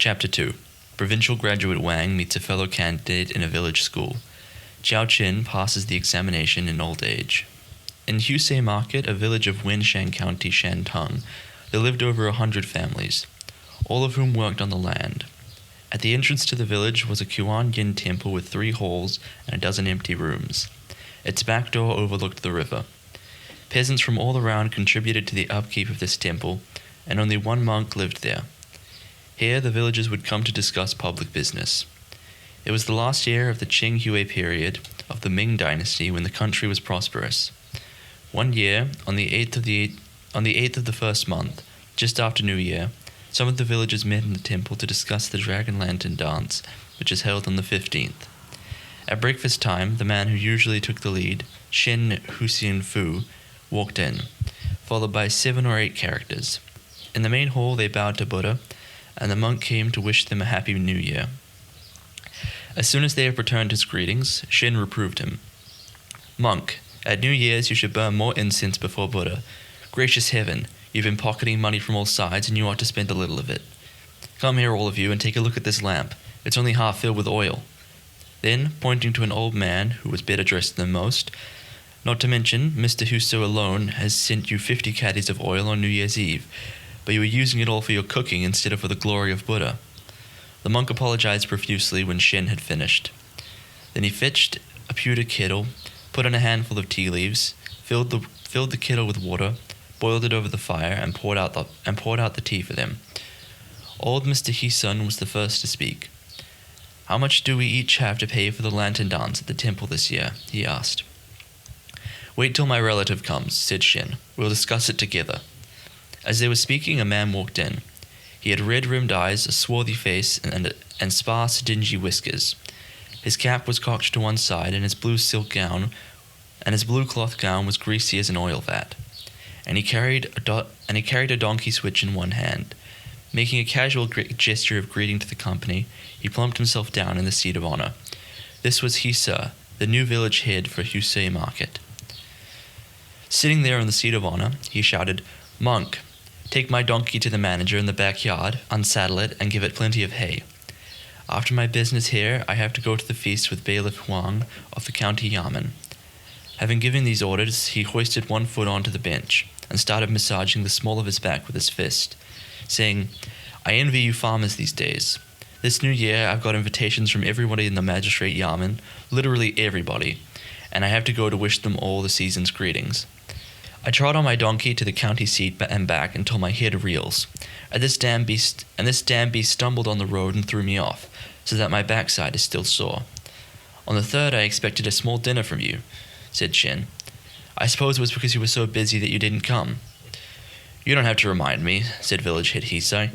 Chapter 2. Provincial graduate Wang meets a fellow candidate in a village school. Jiao Qin passes the examination in old age. In Husei Market, a village of Winshan County, Shantung, there lived over 100 families, all of whom worked on the land. At the entrance to the village was a Kuan Yin temple with 3 halls and a dozen empty rooms. Its back door overlooked the river. Peasants from all around contributed to the upkeep of this temple, and only one monk lived there. Here, the villagers would come to discuss public business. It was the last year of the Qing Hui period of the Ming Dynasty when the country was prosperous. One year, on the 8th of the first month, just after New Year, some of the villagers met in the temple to discuss the Dragon Lantern dance, which is held on the 15th. At breakfast time, the man who usually took the lead, Shin Huxian Fu, walked in, followed by 7 or 8 characters. In the main hall, they bowed to Buddha, and the monk came to wish them a happy new year. As soon as they had returned his greetings, Shin reproved him. "Monk, at New Year's you should burn more incense before Buddha. Gracious heaven, you've been pocketing money from all sides and you ought to spend a little of it. Come here, all of you, and take a look at this lamp. It's only half filled with oil." Then, pointing to an old man who was better dressed than most, "Not to mention, Mr. Huso alone has sent you 50 caddies of oil on New Year's Eve, but you are using it all for your cooking instead of for the glory of Buddha." The monk apologized profusely when Shin had finished. Then he fetched a pewter kettle, put in a handful of tea leaves, filled the kettle with water, boiled it over the fire, and poured out the tea for them. Old Mr. Hisun was the first to speak. "How much do we each have to pay for the lantern dance at the temple this year?" he asked. "Wait till my relative comes," said Shin. "We'll discuss it together." As they were speaking, a man walked in. He had red-rimmed eyes, a swarthy face, and sparse, dingy whiskers. His cap was cocked to one side, and his blue cloth gown was greasy as an oil vat. And he carried a donkey switch in one hand. Making a casual gesture of greeting to the company, he plumped himself down in the seat of honor. This was Hisa, the new village head for Husei Market. Sitting there in the seat of honor, he shouted, "Monk, take my donkey to the manager in the backyard, unsaddle it, and give it plenty of hay. After my business here, I have to go to the feast with Bailiff Huang of the county yamen." Having given these orders, he hoisted one foot onto the bench and started massaging the small of his back with his fist, saying, "I envy you farmers these days. This new year, I've got invitations from everybody in the magistrate yamen, literally everybody, and I have to go to wish them all the season's greetings. I trot on my donkey to the county seat and back until my head reels, and this damn beast stumbled on the road and threw me off, so that my backside is still sore. On the 3rd, I expected a small dinner from you," said Shin. "I suppose it was because you were so busy that you didn't come." "You don't have to remind me," said village head Hisai.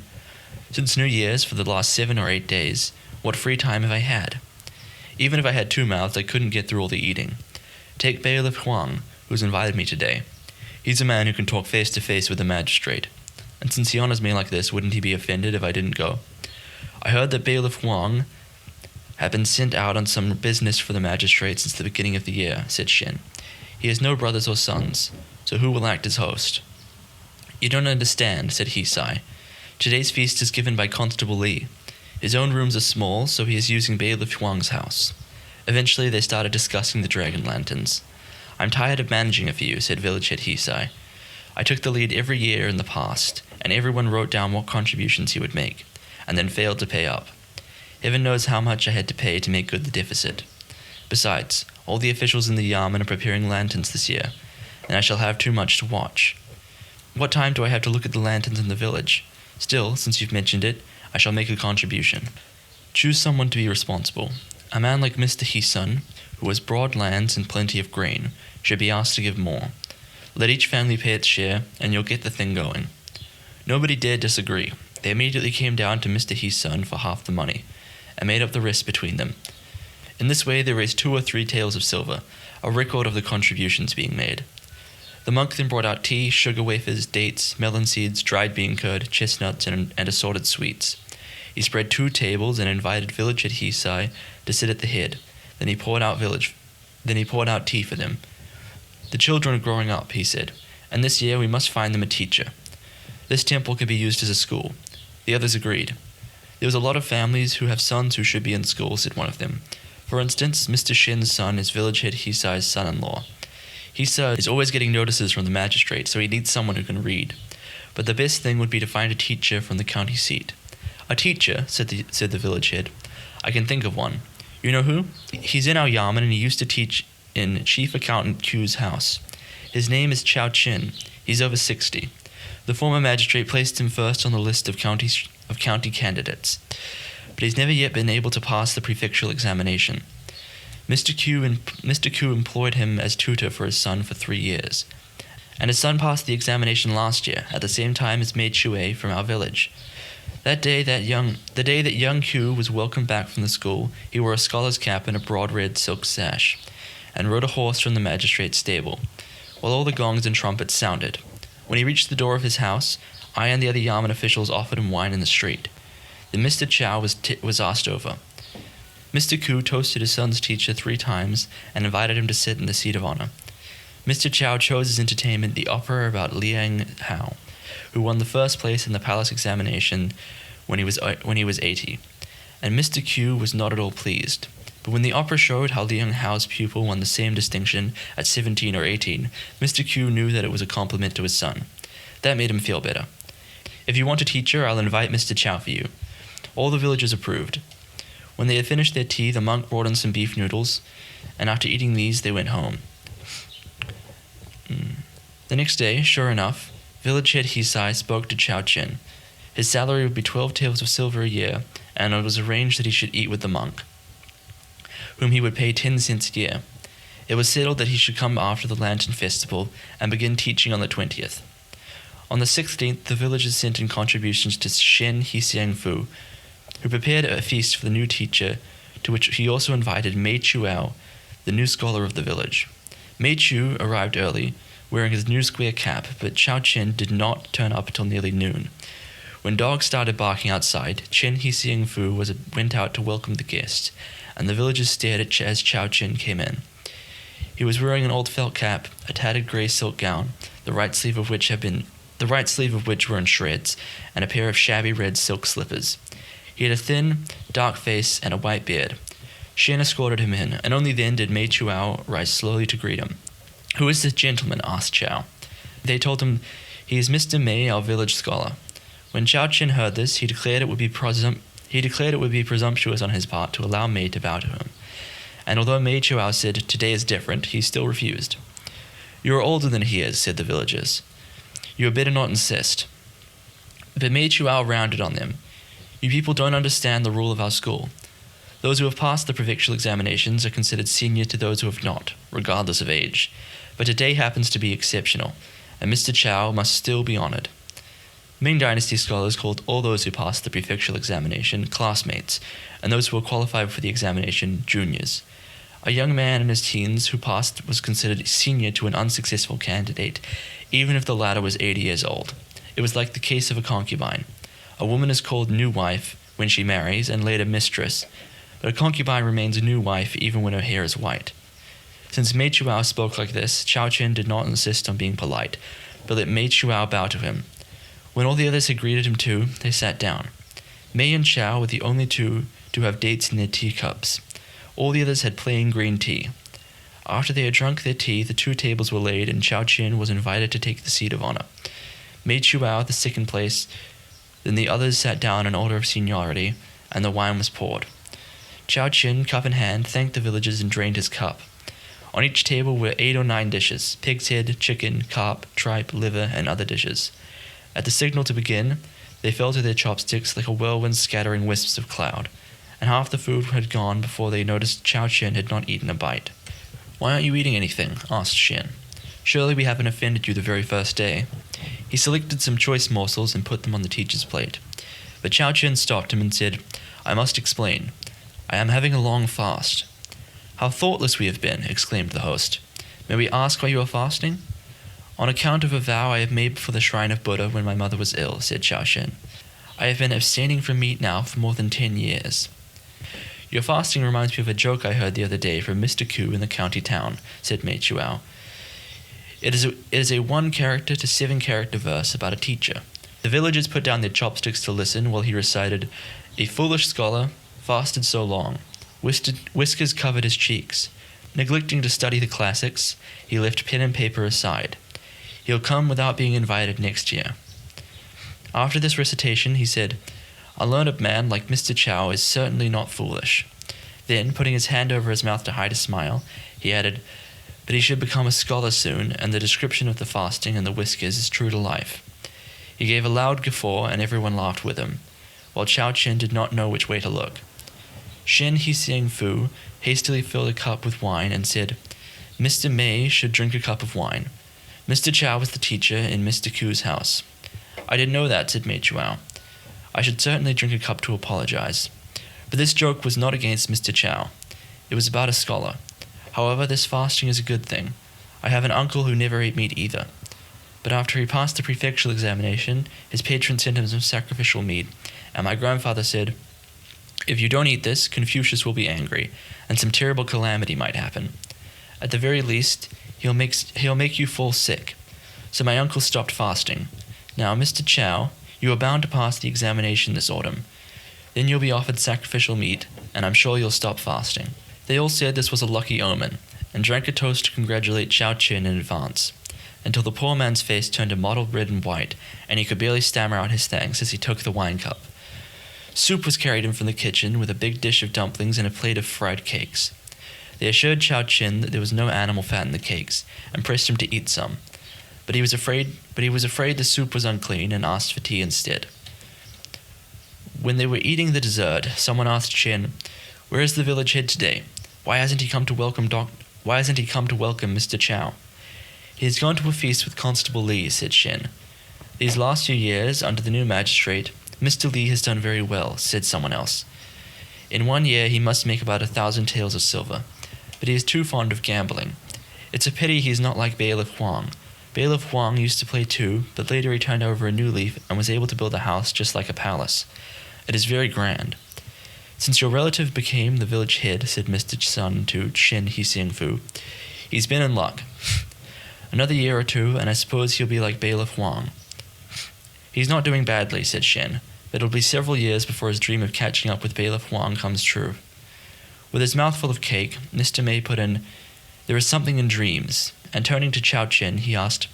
"Since New Year's, for the last 7 or 8 days, what free time have I had? Even if I had 2 mouths, I couldn't get through all the eating. Take Bailiff Huang, who's invited me today. He's a man who can talk face to face with the magistrate, and since he honors me like this, wouldn't he be offended if I didn't go? I heard that Bailiff Huang had been sent out on some business for the magistrate since the beginning of the year," said Shin. "He has no brothers or sons, so who will act as host?" "You don't understand," said Hisai. "Today's feast is given by Constable Li. His own rooms are small, so he is using Bailiff Huang's house." Eventually, they started discussing the dragon lanterns. "I'm tired of managing it for you," said village head Hisai. "I took the lead every year in the past, and everyone wrote down what contributions he would make, and then failed to pay up. Heaven knows how much I had to pay to make good the deficit. Besides, all the officials in the yamen are preparing lanterns this year, and I shall have too much to watch. What time do I have to look at the lanterns in the village? Still, since you've mentioned it, I shall make a contribution. Choose someone to be responsible. A man like Mr. Hisun, who has broad lands and plenty of grain, should be asked to give more. Let each family pay its share, and you'll get the thing going." Nobody dared disagree. They immediately came down to Mr. Hisun for half the money, and made up the rest between them. In this way they raised 2 or 3 taels of silver, a record of the contributions being made. The monk then brought out tea, sugar wafers, dates, melon seeds, dried bean curd, chestnuts, and assorted sweets. He spread 2 tables and invited village head Hisai to sit at the head. Then he poured out tea for them. "The children are growing up," he said, "and this year we must find them a teacher. This temple can be used as a school." The others agreed. There was a lot of families who have sons who should be in school, said one of them. For instance, Mr. Shin's son is village head Hisai's son-in-law. Hisai is always getting notices from the magistrate, so he needs someone who can read. But the best thing would be to find a teacher from the county seat. A teacher, said the village head. I can think of one. You know who? He's in our yamen and he used to teach in Chief Accountant Q's house. His name is Chao Chin. He's over 60. The former magistrate placed him first on the list of county candidates, but he's never yet been able to pass the prefectural examination. Mr. Q employed him as tutor for his son for 3 years, and his son passed the examination last year, at the same time as Mei Chue from our village. The day that young Q was welcomed back from the school, he wore a scholar's cap and a broad red silk sash, and rode a horse from the magistrate's stable, while all the gongs and trumpets sounded. When he reached the door of his house, I and the other yamen officials offered him wine in the street. Then Mr. Chow was asked over. Mr. Q toasted his son's teacher 3 times and invited him to sit in the seat of honor. Mr. Chow chose his entertainment the opera about Liang Hao, who won the first place in the palace examination when he was 80, and Mr. Q was not at all pleased. But when the opera showed how Liang Hao's pupil won the same distinction at 17 or 18, Mr. Q knew that it was a compliment to his son. That made him feel better. If you want a teacher, I'll invite Mr. Chow for you. All the villagers approved. When they had finished their tea, the monk brought in some beef noodles, and after eating these, they went home. The next day, sure enough, village head Hisai spoke to Chao Chin. His salary would be 12 taels of silver a year, and it was arranged that he should eat with the monk, whom he would pay 10 cents a year. It was settled that he should come after the Lantern Festival and begin teaching on the 20th. On the 16th, the villagers sent in contributions to Shen Hisiang Fu, who prepared a feast for the new teacher, to which he also invited Mei Chuao, the new scholar of the village. Mei Chu arrived early, wearing his new square cap, but Chao Chen did not turn up until nearly noon. When dogs started barking outside, Chen Hisiang Fu went out to welcome the guest, and the villagers stared at as Chao Chen came in. He was wearing an old felt cap, a tattered grey silk gown, the right sleeve of which were in shreds, and a pair of shabby red silk slippers. He had a thin, dark face and a white beard. Shen escorted him in, and only then did Mei Chuao rise slowly to greet him. "Who is this gentleman?" asked Chao. They told him, "He is Mr. Mei, our village scholar." When Chao Chen heard this, he declared it would be presumptuous on his part to allow Mei to bow to him. And although Mei Chuao said, "Today is different," he still refused. "You are older than he is," said the villagers. "You had better not insist." But Mei Chuao rounded on them. "You people don't understand the rule of our school. Those who have passed the prefectural examinations are considered senior to those who have not, regardless of age. But today happens to be exceptional, and Mr. Chow must still be honored." Ming Dynasty scholars called all those who passed the prefectural examination classmates, and those who were qualified for the examination juniors. A young man in his teens who passed was considered senior to an unsuccessful candidate, even if the latter was 80 years old. It was like the case of a concubine. A woman is called new wife when she marries and later mistress, but a concubine remains a new wife even when her hair is white. Since Mei Chuao spoke like this, Chao Chen did not insist on being polite, but let Mei Chuao bow to him. When all the others had greeted him too, they sat down. Mei and Chao were the only two to have dates in their teacups. All the others had plain green tea. After they had drunk their tea, the 2 tables were laid and Chao Chen was invited to take the seat of honor. Mei Chuao the second place. Then the others sat down in order of seniority, and the wine was poured. Chao Chen, cup in hand, thanked the villagers and drained his cup. On each table were 8 or 9 dishes: pig's head, chicken, carp, tripe, liver, and other dishes. At the signal to begin, they fell to their chopsticks like a whirlwind scattering wisps of cloud, and half the food had gone before they noticed Chao Chen had not eaten a bite. "Why aren't you eating anything?" asked Shen. "Surely we haven't offended you the very first day." He selected some choice morsels and put them on the teacher's plate. But Chao Chen stopped him and said, "I must explain. I am having a long fast." "How thoughtless we have been," exclaimed the host. "May we ask why you are fasting?" "On account of a vow I have made before the shrine of Buddha when my mother was ill," said Chao Chen. "I have been abstaining from meat now for more than 10 years. "Your fasting reminds me of a joke I heard the other day from Mr. Ku in the county town," said Mei Chuao. It is a 1-character to 7-character verse about a teacher. The villagers put down their chopsticks to listen while he recited, A foolish scholar, fasted so long, whiskers covered his cheeks. Neglecting to study the classics, he left pen and paper aside. He'll come without being invited next year. After this recitation, he said, "A learned man like Mr. Chow is certainly not foolish." Then, putting his hand over his mouth to hide a smile, he added, "But he should become a scholar soon, and the description of the fasting and the whiskers is true to life." He gave a loud guffaw, and everyone laughed with him, while Chao Chen did not know which way to look. Shen Hsiang Fu hastily filled a cup with wine and said, "Mr. Mei should drink a cup of wine. Mr. Chow was the teacher in Mr. Ku's house." "I didn't know that," said Mei Chuao. "I should certainly drink a cup to apologize." But this joke was not against Mr. Chow. It was about a scholar. However, this fasting is a good thing. I have an uncle who never ate meat either. But after he passed the prefectural examination, his patron sent him some sacrificial meat, and my grandfather said, "If you don't eat this, Confucius will be angry, and some terrible calamity might happen. At the very least, he'll make you fall sick." So my uncle stopped fasting. Now, Mr. Chow, you are bound to pass the examination this autumn. Then you'll be offered sacrificial meat, and I'm sure you'll stop fasting. They all said this was a lucky omen, and drank a toast to congratulate Chao Chen in advance, until the poor man's face turned a mottled red and white, and he could barely stammer out his thanks as he took the wine cup. Soup was carried in from the kitchen with a big dish of dumplings and a plate of fried cakes. They assured Chao Chen that there was no animal fat in the cakes, and pressed him to eat some. But he was afraid the soup was unclean and asked for tea instead. When they were eating the dessert, someone asked Chen, "Where is the village head today? Why hasn't he come to welcome Mr. Chow?" "He has gone to a feast with Constable Li," said Shen. "These last few years, under the new magistrate, Mr. Li has done very well," said someone else. "In 1 year he must make about 1,000 taels of silver, but he is too fond of gambling. It's a pity he is not like Bailiff Huang. Bailiff Huang used to play too, but later he turned over a new leaf and was able to build a house just like a palace. It is very grand." "Since your relative became the village head," said Mr. Sun to Shen Hsiang Fu, "he's been in luck. Another year or two, and I suppose he'll be like Bailiff Huang." "He's not doing badly," said Shen, "but it'll be several years before his dream of catching up with Bailiff Huang comes true." With his mouth full of cake, Mr. Mei put in, "There is something in dreams," and turning to Chao Chen, he asked,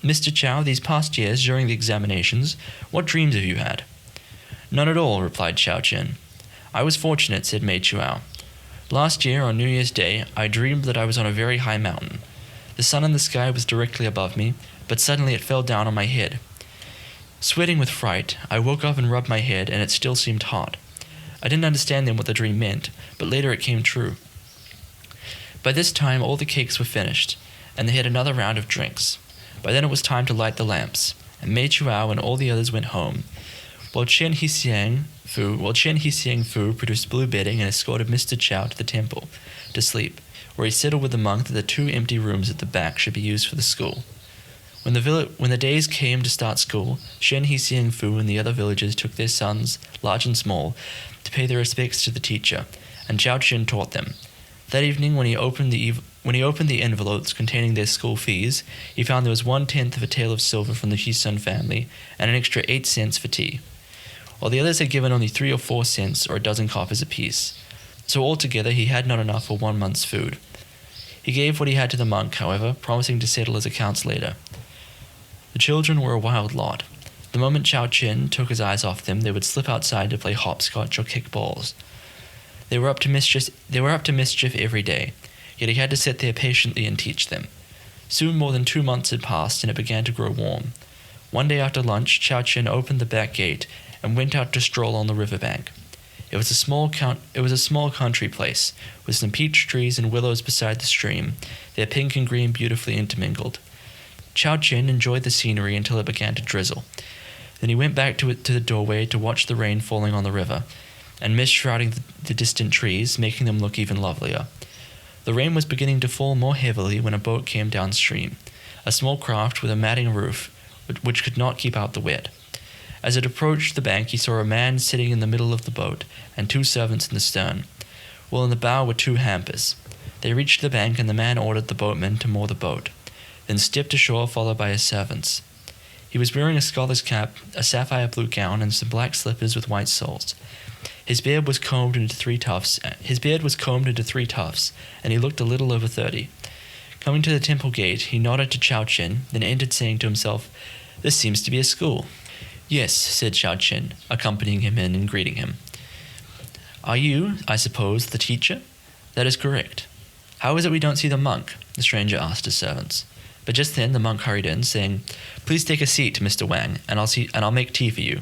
"Mr. Chow, these past years during the examinations, what dreams have you had?" "None at all," replied Chao Chen. "I was fortunate," said Mei Chuao. "Last year, on New Year's Day, I dreamed that I was on a very high mountain. The sun in the sky was directly above me, but suddenly it fell down on my head. Sweating with fright, I woke up and rubbed my head, and it still seemed hot. I didn't understand then what the dream meant, but later it came true." By this time, all the cakes were finished, and they had another round of drinks. By then it was time to light the lamps, and Mei Chuao and all the others went home, while Chen Hsiang Fu produced blue bedding and escorted Mr. Chow to the temple to sleep, where he settled with the monk that the 2 empty rooms at the back should be used for the school. When the days came to start school, Shen Hsiang Fu and the other villagers took their sons, large and small, to pay their respects to the teacher, and Chao Chen taught them. That evening, when he opened the envelopes containing their school fees, he found there was 1/10 of a tael of silver from the Hisun family and an extra 8 cents for tea, while the others had given only 3 or 4 cents or a dozen coppers apiece. So altogether he had not enough for 1 month's food. He gave what he had to the monk, however, promising to settle his accounts later. The children were a wild lot. The moment Chao Chen took his eyes off them, they would slip outside to play hopscotch or kick balls. They were up to mischief every day, yet he had to sit there patiently and teach them. Soon more than 2 months had passed, and it began to grow warm. One day after lunch, Chao Chen opened the back gate and went out to stroll on the riverbank. It was a small country place, with some peach trees and willows beside the stream, their pink and green beautifully intermingled. Chao Chen enjoyed the scenery until it began to drizzle. Then he went back to the doorway to watch the rain falling on the river, and mist shrouding the distant trees, making them look even lovelier. The rain was beginning to fall more heavily when a boat came downstream, a small craft with a matting roof, which could not keep out the wet. As it approached the bank, he saw a man sitting in the middle of the boat, and 2 servants in the stern, while in the bow were 2 hampers. They reached the bank, and the man ordered the boatman to moor the boat, then stepped ashore followed by his servants. He was wearing a scholar's cap, a sapphire blue gown, and some black slippers with white soles. His beard was combed into three tufts, and he looked a little over 30. Coming to the temple gate, he nodded to Chao Chen, then entered, saying to himself, "This seems to be a school." "Yes," said Chao Chen, accompanying him in and greeting him. "Are you, I suppose, the teacher?" "That is correct." "How is it we don't see the monk?" the stranger asked his servants. But just then the monk hurried in, saying, "Please take a seat, Mr. Wang, and I'll make tea for you."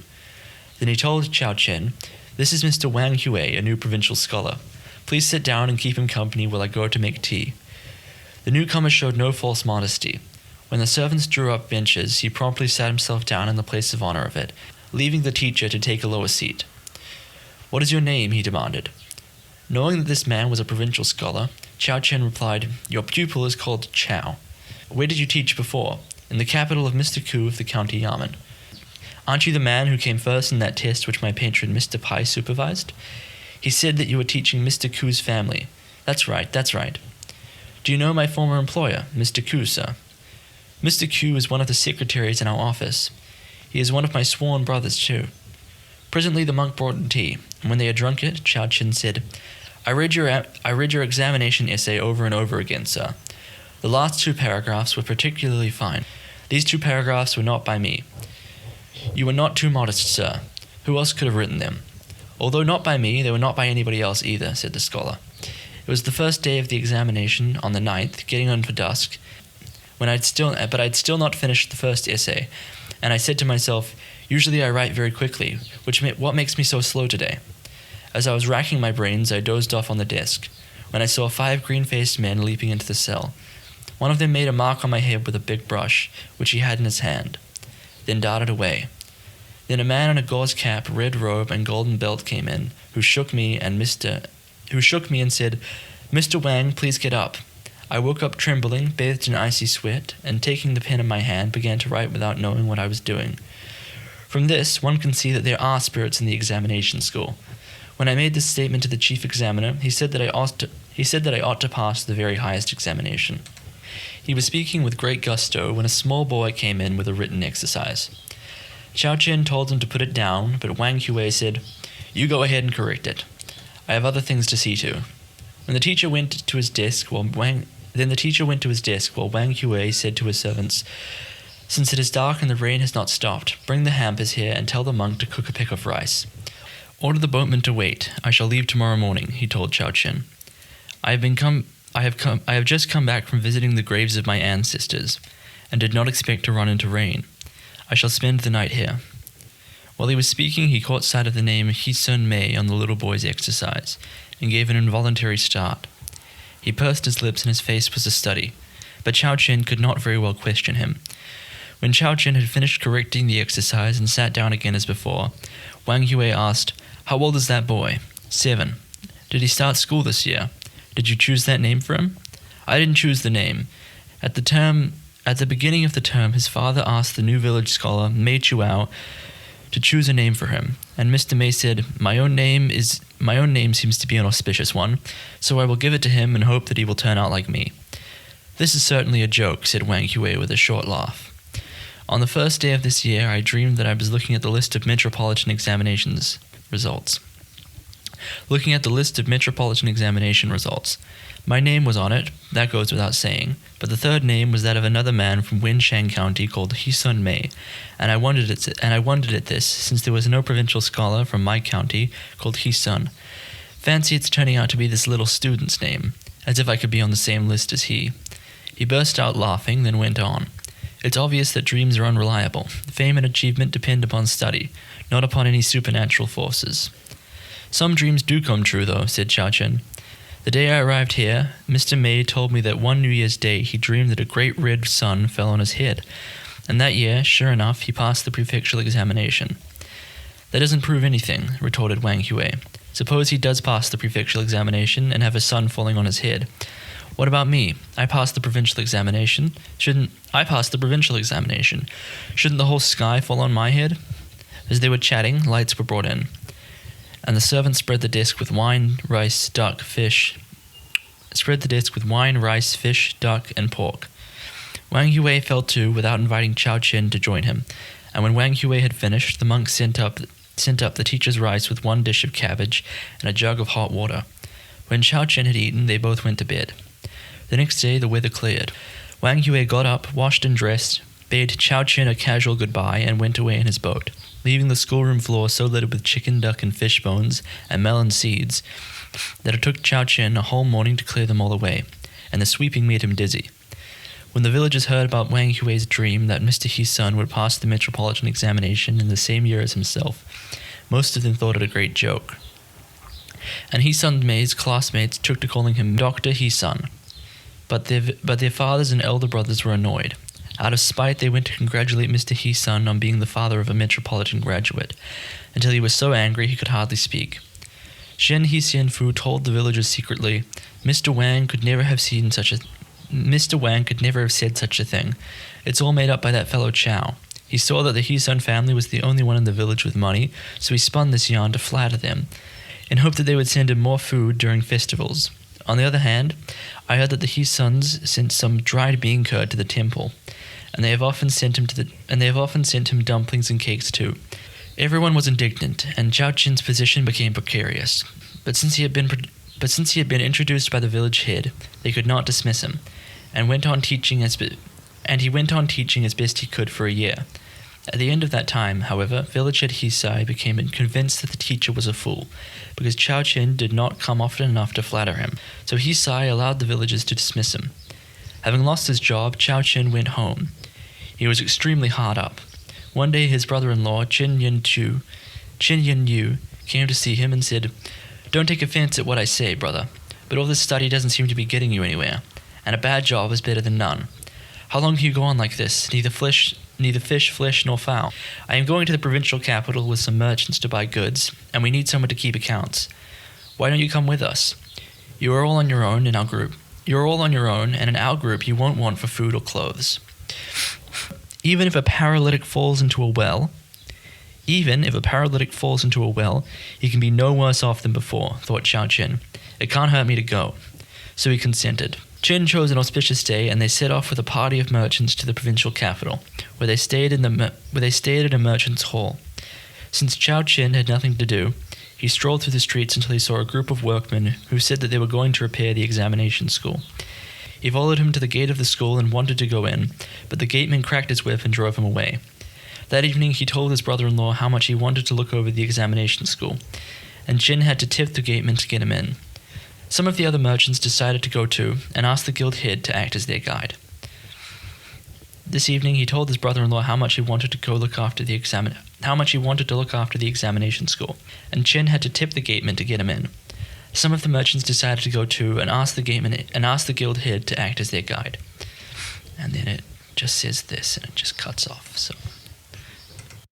Then he told Chao Chen, "This is Mr. Wang Hue, a new provincial scholar. Please sit down and keep him company while I go to make tea." The newcomer showed no false modesty. When the servants drew up benches, he promptly sat himself down in the place of honor of it, leaving the teacher to take a lower seat. "What is your name?" he demanded. Knowing that this man was a provincial scholar, Chao Chen replied, "Your pupil is called Chao. Where did you teach before?" "In the capital of Mr. Ku of the county Yamen." "Aren't you the man who came first in that test which my patron Mr. Pai supervised?" "He said that you were teaching Mr. Ku's family." That's right. "Do you know my former employer, Mr. Ku, sir?" "Mr. Ku is one of the secretaries in our office. He is one of my sworn brothers, too." Presently the monk brought in tea, and when they had drunk it, Chao Chen said, I read your examination essay over and over again, sir. The last 2 paragraphs were particularly fine. These 2 paragraphs were not by me. You were not too modest, sir. Who else could have written them?" "Although not by me, they were not by anybody else either," said the scholar. "It was the first day of the examination, on the 9th, getting on for dusk, but I'd still not finished the first essay, and I said to myself, usually I write very quickly, what makes me so slow today? As I was racking my brains, I dozed off on the desk, when I saw 5 green-faced men leaping into the cell. One of them made a mark on my head with a big brush, which he had in his hand, then darted away. Then a man in a gauze cap, red robe, and golden belt came in, who shook me and said, "Mr. Wang, please get up." I woke up trembling, bathed in icy sweat, and taking the pen in my hand, began to write without knowing what I was doing. From this, one can see that there are spirits in the examination school. When I made this statement to the chief examiner, he said that I ought to pass the very highest examination. He was speaking with great gusto when a small boy came in with a written exercise. Chao Chen told him to put it down, but Wang Hue said, "You go ahead and correct it. I have other things to see to." When the teacher went to his desk while Wang Hue said to his servants, "Since it is dark and the rain has not stopped, bring the hampers here and tell the monk to cook a peck of rice. Order the boatman to wait. I shall leave tomorrow morning," he told Chao Chen. I have just come back from visiting the graves of my ancestors, and did not expect to run into rain. I shall spend the night here." While he was speaking, he caught sight of the name Hisun Mei on the little boy's exercise, and gave an involuntary start. He pursed his lips and his face was a study, but Chao Chen could not very well question him. When Chao Chen had finished correcting the exercise and sat down again as before, Wang Hue asked, "How old is that boy?" 7. "Did he start school this year? Did you choose that name for him?" "I didn't choose the name. At the beginning of the term, his father asked the new village scholar, Mei Chuao, to choose a name for him, and Mr. Mei said, my own name seems to be an auspicious one, so I will give it to him and hope that he will turn out like me." "This is certainly a joke," said Wang Hue with a short laugh. "On the first day of this year, I dreamed that I was looking at the list of metropolitan examinations results. My name was on it, that goes without saying, but the third name was that of another man from Wenshang County called Hisun Mei, and I wondered at this, since there was no provincial scholar from my county called Hisun. Fancy it's turning out to be this little student's name, as if I could be on the same list as he." He burst out laughing, then went on. "It's obvious that dreams are unreliable. Fame and achievement depend upon study, not upon any supernatural forces." "Some dreams do come true, though," said Chao Chen. "The day I arrived here, Mr. Mei told me that one New Year's Day he dreamed that a great red sun fell on his head, and that year, sure enough, he passed the prefectural examination." "That doesn't prove anything," retorted Wang Hue. "Suppose he does pass the prefectural examination and have a sun falling on his head. What about me? I passed the provincial examination. Shouldn't the whole sky fall on my head?" As they were chatting, lights were brought in, and the servant spread the desk with wine, rice, fish, duck, and pork. Wang Yue fell to without inviting Chao Chen to join him, and when Wang Yue had finished, the monk sent up the teacher's rice with one dish of cabbage and a jug of hot water. When Chao Chen had eaten, they both went to bed. The next day, the weather cleared. Wang Yue got up, washed and dressed, bade Chao Chen a casual goodbye, and went away in his boat, leaving the schoolroom floor so littered with chicken, duck, and fish bones and melon seeds that it took Chao Chen a whole morning to clear them all away, and the sweeping made him dizzy. When the villagers heard about Wang Yue's dream that Mr. He's son would pass the metropolitan examination in the same year as himself, most of them thought it a great joke. And He's son's classmates took to calling him Dr. He's son. But their fathers and elder brothers were annoyed. Out of spite, they went to congratulate Mr. He's son on being the father of a metropolitan graduate, until he was so angry he could hardly speak. Shen Fu told the villagers secretly, Mr. Wang could never have said such a thing. It's all made up by that fellow Chow. He saw that the He's son family was the only one in the village with money, so he spun this yarn to flatter them, in hope that they would send him more food during festivals. On the other hand, I heard that the He's sons sent some dried bean curd to the temple, and they have often sent him dumplings and cakes too. Everyone was indignant, and Chao Chen's position became precarious. But since he had been introduced by the village head, they could not dismiss him, and he went on teaching as best he could for a year. At the end of that time, however, village head Hisai became convinced that the teacher was a fool, because Chao Chen did not come often enough to flatter him, so Hisai allowed the villagers to dismiss him. Having lost his job, Chao Chen went home. He was extremely hard up. One day his brother-in-law, Chen Yin Yu, came to see him and said, Don't take offense at what I say, brother, but all this study doesn't seem to be getting you anywhere, and a bad job is better than none. How long can you go on like this, neither fish, flesh, nor fowl? I am going to the provincial capital with some merchants to buy goods, and we need someone to keep accounts. Why don't you come with us? You are all on your own in our group. And in our group you won't want for food or clothes. Even if a paralytic falls into a well, he can be no worse off than before, thought Chao Chen. It can't hurt me to go. So he consented. Chen chose an auspicious day, and they set off with a party of merchants to the provincial capital, where they stayed at a merchant's hall. Since Chao Chen had nothing to do, he strolled through the streets until he saw a group of workmen who said that they were going to repair the examination school. He followed him to the gate of the school and wanted to go in, but the gateman cracked his whip and drove him away. That evening he told his brother-in-law how much he wanted to look over the examination school, and Chen had to tip the gateman to get him in. Some of the other merchants decided to go too, and asked the guild head to act as their guide. This evening he told his brother-in-law how much he wanted to look after the examination school, and Chen had to tip the gateman to get him in. Some of the merchants decided to go too, and asked the guild head to act as their guide. And then it just says this, and it just cuts off. So